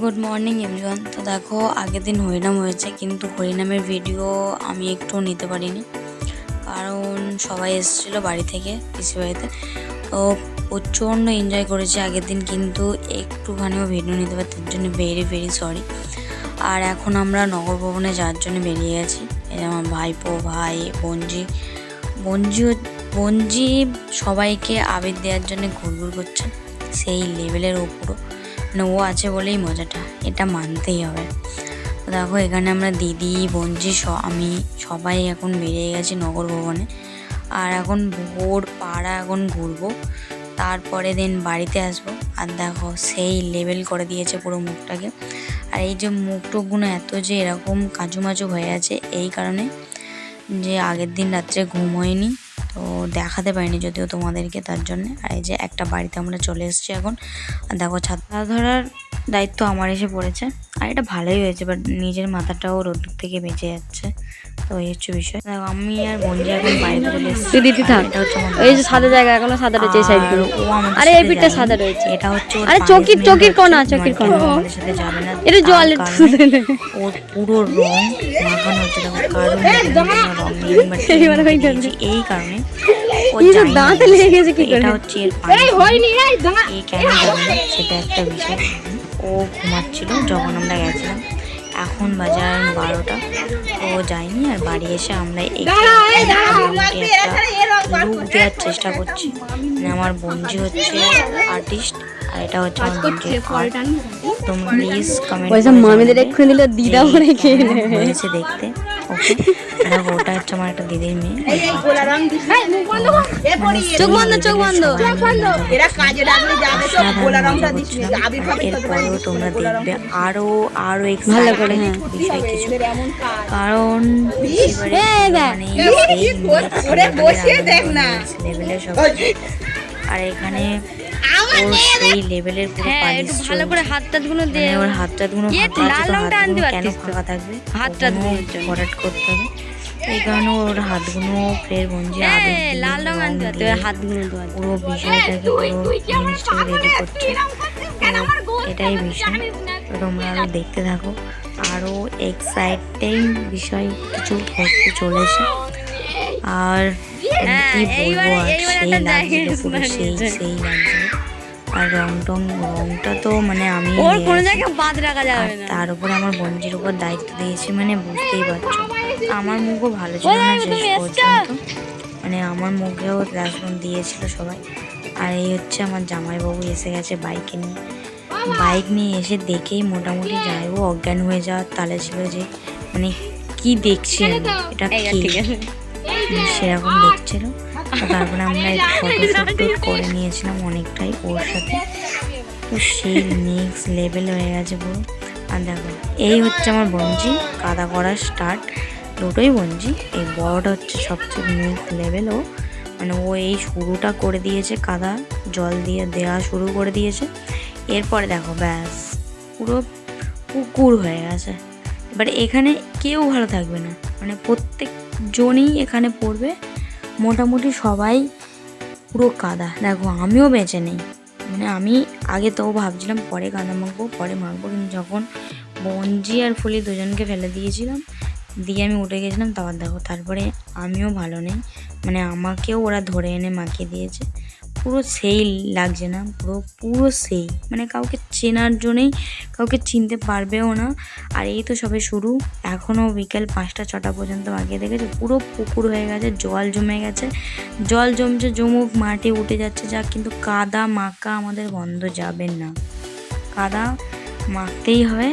Good morning everyone. তো দেখো আগের দিন হরিনাম হয়েছে, কিন্তু হরিনামের ভিডিও আমি একটু নিতে পারিনি, কারণ সবাই এসেছিলো বাড়ি থেকে, পিসি বাড়িতে। তো প্রচণ্ড এনজয় করেছি আগের দিন, কিন্তু একটুখানিও ভিডিও নিতে পারি, তার জন্য ভেরি ভেরি সরি। আর এখন আমরা নগর ভবনে যাওয়ার জন্য বেরিয়ে গেছি। এই আমার ভাইপো, ভাই, বঞ্জি সবাইকে আবির দেওয়ার জন্য ঘুরঘুর করছে সেই লেভেলের ওপরও, মানে ও আছে বলেই মজাটা, এটা মানতেই হবে। তো দেখো এখানে আমরা দিদি, বঞ্জি, আমি সবাই এখন বেরিয়ে গেছি নগর ভবনে। আর এখন ভোর পাড়া এখন ঘুরবো, তারপরে দিন বাড়িতে আসবো। আর দেখো সেই লেভেল করে দিয়েছে পুরো মুখটাকে। আর এই যে মুখটুকগুলো এত যে এরকম কাজুমাজু হয়ে আছে, এই কারণে যে আগের দিন রাত্রে ঘুম হয়নি, তো দেখাতে পারিনি যদিও তোমাদেরকে, তার জন্যে। আর এই যে একটা বাড়িতে আমরা চলে এসেছি এখন। আর দেখো ছাতা ধরার দায়িত্ব আমার এসে পড়েছে, আর এটা ভালোই হয়েছে, বাট নিজের মাথাটাও রোদ্দুর থেকে বেঁচে যাচ্ছে। তো এই হচ্ছে বিষয়। দেখো আমি আর বঞ্জি এখন বাড়িতে চলে এসেছি। এটা হচ্ছে এই যে সাদা জায়গা, এখনো সাদা রয়েছে এই সাইডগুলো। ও আমাদের আরে এই পিঠটা সাদা রয়েছে। এটা হচ্ছে আরে চকির কোণা আমাদের সাথে যাবে না, এটা জল ওর পুরো রং মাখানো হচ্ছে। দেখো কারণ এই কারণে দাঁতে লেগে গেছে কি করে, এটা হচ্ছে এর পানি, এই কেন যাবে না সেটা একটা বিষয়। ও ঘুমাচ্ছিল যখন আমরা গেছিলাম, এখন বাজার 12টা, ও যায়নি। আর বাড়ি এসে আমরা একটা লুক দেওয়ার চেষ্টা করছি। মানে আমার বঞ্জি হচ্ছে আর্টিস্ট, আর এটা হচ্ছে আমার বঞ্জির আর্ট। তোমরা প্লিজ কমেন্ট মামিদের এক্ষুনি দিলে দিদা মনে খেয়ে হয়েছে দেখতে। ওকে, ওটা হচ্ছে আমার একটা দিদির মেয়ে। চোখ বন্ধ এরপরেও তোমরা দেখবে আরো ভালো করে বিষয় কিছু, কারণ আর এখানে সেই লেভেলের ভালো করে হাতটা গুলো দিয়ে, ওর হাতটা গুলো কেন ফাঁকা থাকবে, হাতটা ভরাট করতে হবে, এই কারণে ওর হাতগুলো ফের বঞ্জি লাল রং আনতে হবে, হাতগুলো পুরো বিষয়টাকে পুরো জিনিসটাকে রেডি করছে। এটাই বিষয়, তোমরা আরো দেখতে থাকো। আরো এক্সাইটিং বিষয় কিছু ঘটতে চলেছে। আর কি বলবো, আর সেই লাগছিল পুরো, সেই লাগছিল। আর রংটা তো মানে আমি তার উপরে আমার বঞ্জির উপর দায়িত্ব দিয়েছি, মানে বুঝতেই পারছো। আমার মুখও ভালো ছিল না শেষ পর্যন্ত, মানে আমার মুখেও লাস্ট দিয়েছিল সবাই। আর এই হচ্ছে আমার জামাইবাবু এসে গেছে বাইক নিয়ে এসে দেখেই মোটামুটি যাইবো অজ্ঞান হয়ে যাওয়ার তালে ছিল, যে মানে কি দেখছি এটা কি সেরকম দেখছিল। তারপরে আমরা ফটো করে নিয়েছিলাম অনেকটাই ওর সাথে, তো সেই নেক্সট লেভেল হয়ে গেছে পুরো। আর দেখো এই হচ্ছে আমার বঞ্জি, কাদা করা স্টার্ট, দুটোই বঞ্জি। এই বড়টা হচ্ছে সবচেয়ে নেক্সট লেভেল, ও মানে ও এই শুরুটা করে দিয়েছে, কাদা জল দিয়ে দেওয়া শুরু করে দিয়েছে। এরপরে দেখো ব্যাস পুরো পুকুর হয়ে গেছে। এবার এখানে কেউ ভালো থাকবে না, মানে প্রত্যেকজনই এখানে পড়বে, মোটামুটি সবাই পুরো কাদা। দেখো আমিও বেঁচে নেই, মানে আমি আগে তো ভাবছিলাম পরে কাদা মাখবো, কিন্তু যখন বঞ্জি আর ফুলি দুজনকে ফেলে দিয়েছিলাম, দিয়ে আমি উঠে গেছিলাম, তারপরে আমিও ভালো নেই, মানে আমাকেও ওরা ধরে এনে মাখিয়ে দিয়েছে। পুরো সেই লাগছে না, পুরো সেই, মানে কাউকে চেনার জন্যই কাউকে চিনতে পারবেও না। আর এই তো সবে শুরু, এখনও বিকেল 5টা-6টা পর্যন্ত বাকি দেখেছে, পুরো পুকুর হয়ে গেছে, জল জমে গেছে, জল জমছে, জমুক, মাটি উঠে যাচ্ছে যা, কিন্তু কাদা মাখা আমাদের বন্ধ যাবে না, কাদা মাখতেই হবে।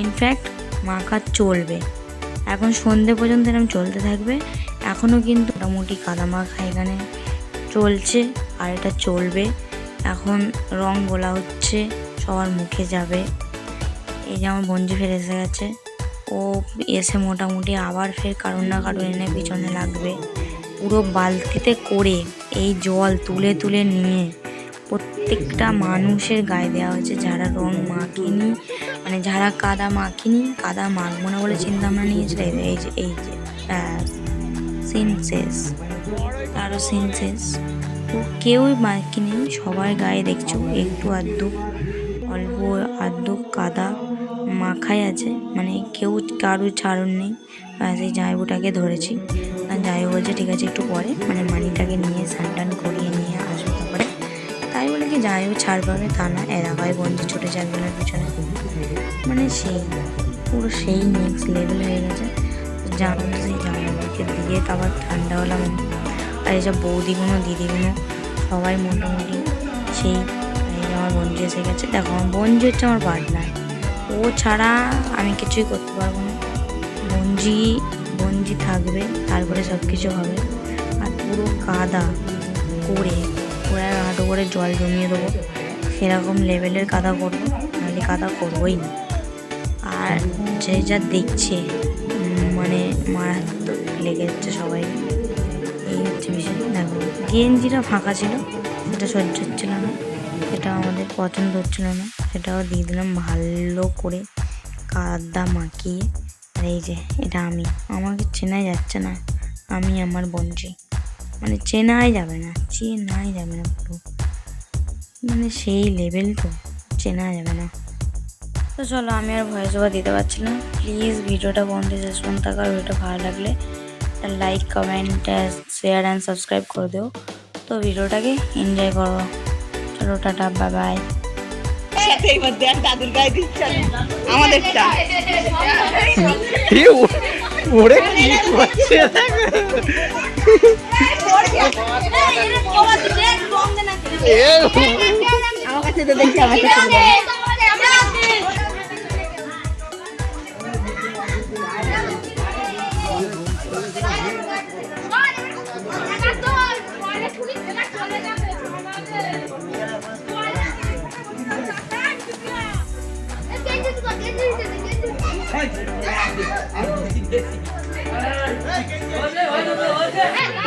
ইনফ্যাক্ট মাখা চলবে, এখন সন্ধে পর্যন্ত এরকম চলতে থাকবে। এখনও কিন্তু মোটামুটি কাদা মাখা এখানে চলছে, আর এটা চলবে। এখন রং গোলা হচ্ছে, সবার মুখে যাবে। এই যে আমার বঞ্জি ফের এসে গেছে, ও এসে মোটামুটি আবার ফের কারণ না কারণ এনে পিছনে লাগবে। পুরো বালতিতে করে এই জল তুলে তুলে নিয়ে প্রত্যেকটা মানুষের গায়ে দেওয়া হয়েছে, যারা রং মাখিনি, মানে যারা কাদা মাখিনি, কাদা মাখবো না বলে চিন্তা ভাবনা নিয়েছিল। এই যে সিন শেষ, আরও সিন শেষ, তো কেউই মাখিনি, সবার গায়ে দেখছো একটু আধটু অল্প কাদু কাদা মাখাই আছে, মানে কেউ কারুর ছাড়ন নেই। সেই জামাইবুটাকে ধরেছি, আর জামাইবু বলছে ঠিক আছে একটু পরে, মানে মানিটাকে নিয়ে স্নান টান করিয়ে নিয়ে আসবো তারপরে। তাই বলে কি জামাইবু ছাড় পাবে তা না, এরা হয় বন্ধু ছুটেছে একজনের পিছনে, মানে সেই পুরো সেই নেক্সট লেভেল হয়ে গেছে। জানো তো সেই জামাইবাবুকে দিয়ে তারপর ঠান্ডা হলাম। আর এইসব বৌদিগুলো দিদিগুলো সবাই মোটামুটি সেই, এই যে আমার বঞ্জি এসে গেছে। দেখো আমার বঞ্জি হচ্ছে আমার পার্টনার, ও ছাড়া আমি কিছুই করতে পারবো না। বঞ্জি থাকবে তারপরে সব কিছু হবে। আর পুরো কাদা করে হাঁটু করে জল জমিয়ে দেবো, সেরকম লেভেলের কাদা করবো, নাহলে কাদা করবোই না। আর যে যা দেখছে মানে মারাত্মক লেগে যাচ্ছে সবাই, এই হচ্ছে বিষয়। দেখো গেঞ্জিটা ফাঁকা ছিল, সেটা সহ্য হচ্ছিল না, সেটা আমাদের পছন্দ হচ্ছিল না, সেটাও দিয়ে দিলাম ভালো করে কাদা মাখিয়ে। আর এই যে এটা আমাকে চেনাই যাচ্ছে না, আমি আমার বঞ্জি, মানে চেনাই যাবে না পুরো, মানে সেই লেভেল তো চেনা যাবে না। তো চলো আমি আর ভয়েস ওভার দিতে পারছি না, প্লিজ ভিডিওটা বন্ধ শেষ পর্যন্ত থাকো। আর ভিডিওটা ভালো লাগলে like comment share and subscribe করে দিও। তো ভিডিওটাকে এনজয় করো, চলো টাটা বাই বাই। দাদুর গায়ে দিচ্ছে আমাদেরটা ওরে কি করছে আমার কাছে তো দেখছি আমার কাছে Hey!